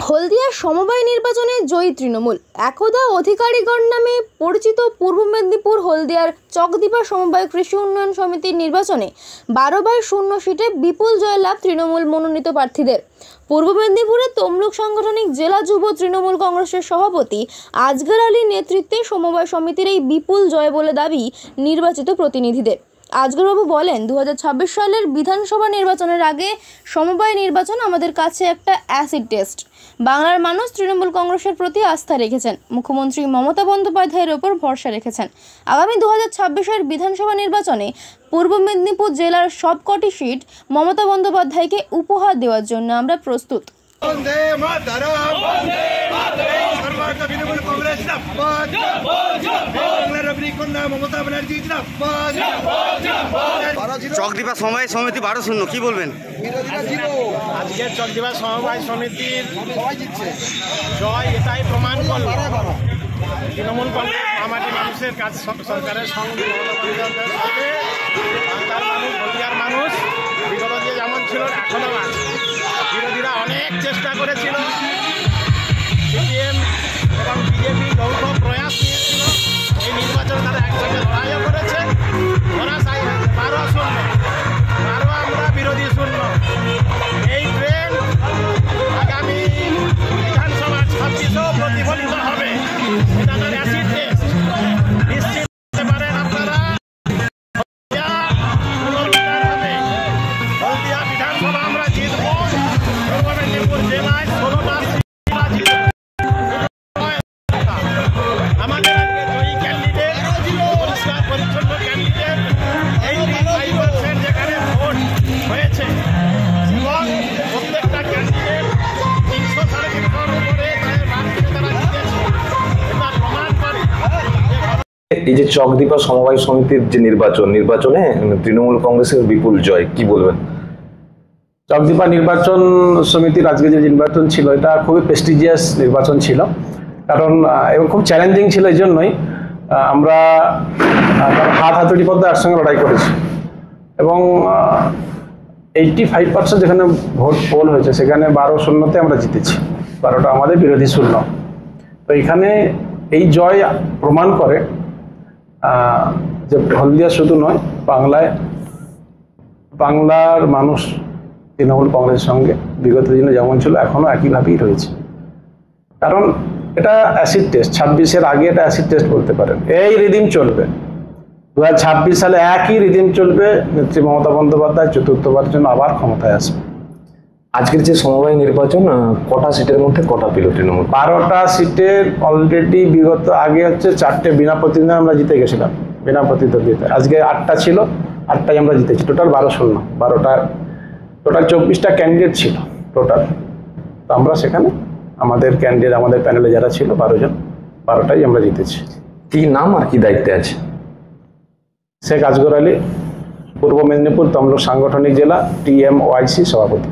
হলদিয়া সমবায় নির্বাচনে জয়ী তৃণমূল। একদা অধিকারীগণ নামে পরিচিত পূর্ব মেদিনীপুর হলদিয়ার চকদীপা সমবায় কৃষি উন্নয়ন সমিতির নির্বাচনে 12/0 সিটে বিপুল জয়লাভ তৃণমূল মনোনীত প্রার্থীদের। পূর্ব মেদিনীপুরে তমলুক সাংগঠনিক জেলা যুব তৃণমূল কংগ্রেসের সভাপতি আজগর আলীর নেতৃত্বে সমবায় সমিতির এই বিপুল জয় বলে দাবি নির্বাচিত প্রতিনিধিদের। আজগরবাবু বলেন, 2026 সালের বিধানসভা নির্বাচনের আগে সমবায় নির্বাচন আমাদের কাছে একটা অ্যাসিড টেস্ট। বাংলার মানুষ তৃণমূল কংগ্রেসের প্রতি আস্থা রেখেছেন, মুখ্যমন্ত্রী মমতা বন্দ্যোপাধ্যায়ের ওপর ভরসা রেখেছেন। আগামী 2026-এর বিধানসভা নির্বাচনে পূর্ব মেদিনীপুর জেলার সবকটি সিট মমতা বন্দ্যোপাধ্যায়কে উপহার দেওয়ার জন্য আমরা প্রস্তুত। চকদীপা সমবায় সমিতি 12-0 কি বলবেন? আজকে চকদীপা সমবায় সমিতির জয় এটাই প্রমাণ করল তৃণমূল কংগ্রেস আমাদের মানুষের কাজ সরকারের সঙ্গে বাংলার মানুষ হলদিয়ার মানুষ বিগত যে যেমন ছিল এখনও আছে। বিরোধীরা অনেক চেষ্টা করেছিল, সিপিএম এবং বিজেপি যৌথ প্রয়াস নিয়েছিল, এই নির্বাচনে তারা একসঙ্গে লড়াইও করেছে। ওরা চাই 12-0, আমরা বিরোধী 0। এই ট্রেন আগামী বিধানসভা 26-এও প্রতিফলিত হবে। এটা তার অ্যাসিড টেস্ট। নিশ্চিত হতে পারেন আপনারা হলদিয়া বিধানসভা আমরা জিতব। পূর্ব মেদিনীপুর জেলায় 16টা সিট আমাদের আজকে জয়ী ক্যান্ডিডেট, পরিষ্কার পরিচ্ছন্ন ক্যান্ডিডেট, 85% যেখানে ভোট হয়েছে এবং প্রত্যেকটা ক্যান্ডিডেট 300-350 উপরে তারা জিতেছে। এটা প্রমাণ করে এই যে চকদীপা সমবায় সমিতির যে নির্বাচনে তৃণমূল কংগ্রেসের বিপুল জয়, কি বলবেন? চকদীপা নির্বাচন সমিতির আজকে যে নির্বাচন ছিল এটা খুবই প্রেস্টিজিয়াস নির্বাচন ছিল, কারণ এবং খুব চ্যালেঞ্জিং ছিল। এই জন্যই আমরা হাতাহাতি পথে একসঙ্গে লড়াই করেছি এবং 85% যেখানে ভোট পোল হয়েছে সেখানে 12-0-তে আমরা জিতেছি। 12টা আমাদের বিরোধী 0। তো এখানে এই জয় প্রমাণ করে যে হলদিয়া শুধু নয়, বাংলার মানুষ তৃণমূল কংগ্রেসের সঙ্গে বিগত দিনে যেমন ছিল এখনও একইভাবেই রয়েছে। কারণ এটা অ্যাসিড টেস্ট, 26-এর আগে এটা অ্যাসিড টেস্ট বলতে পারেন। এই রিদিম চলবে 2026 সালে, একই রিদিম চলবে। নেত্রী মমতা বন্দ্যোপাধ্যায় চতুর্থবারের জন্য আবার ক্ষমতায় আসবে। আজকের যে সমবায় নির্বাচন কটা সিটের মধ্যে কটা পেল তৃণমূল? 12টা সিটের অলরেডি বিগত আগে হচ্ছে 4টে বিনা প্রতিদ্বন্দ্বিতা আমরা জিতে গেছিলাম, বিনা প্রতিদ্বন্দ্বিতা। আজকে 8টা ছিল, 8টাই আমরা জিতেছি। টোটাল 12-0, 12টা টোটাল 24টা ক্যান্ডিডেট ছিল টোটাল। তো আমরা সেখানে আমাদের ক্যান্ডিডেট, আমাদের প্যানেলে যারা ছিল 12 জন, 12টাই আমরা জিতেছি। কি নাম আর কি দায়িত্বে আছে? শেখ আজগর আলী, পূর্ব মেদিনীপুর তমলুক সাংগঠনিক জেলা TMYC সভাপতি।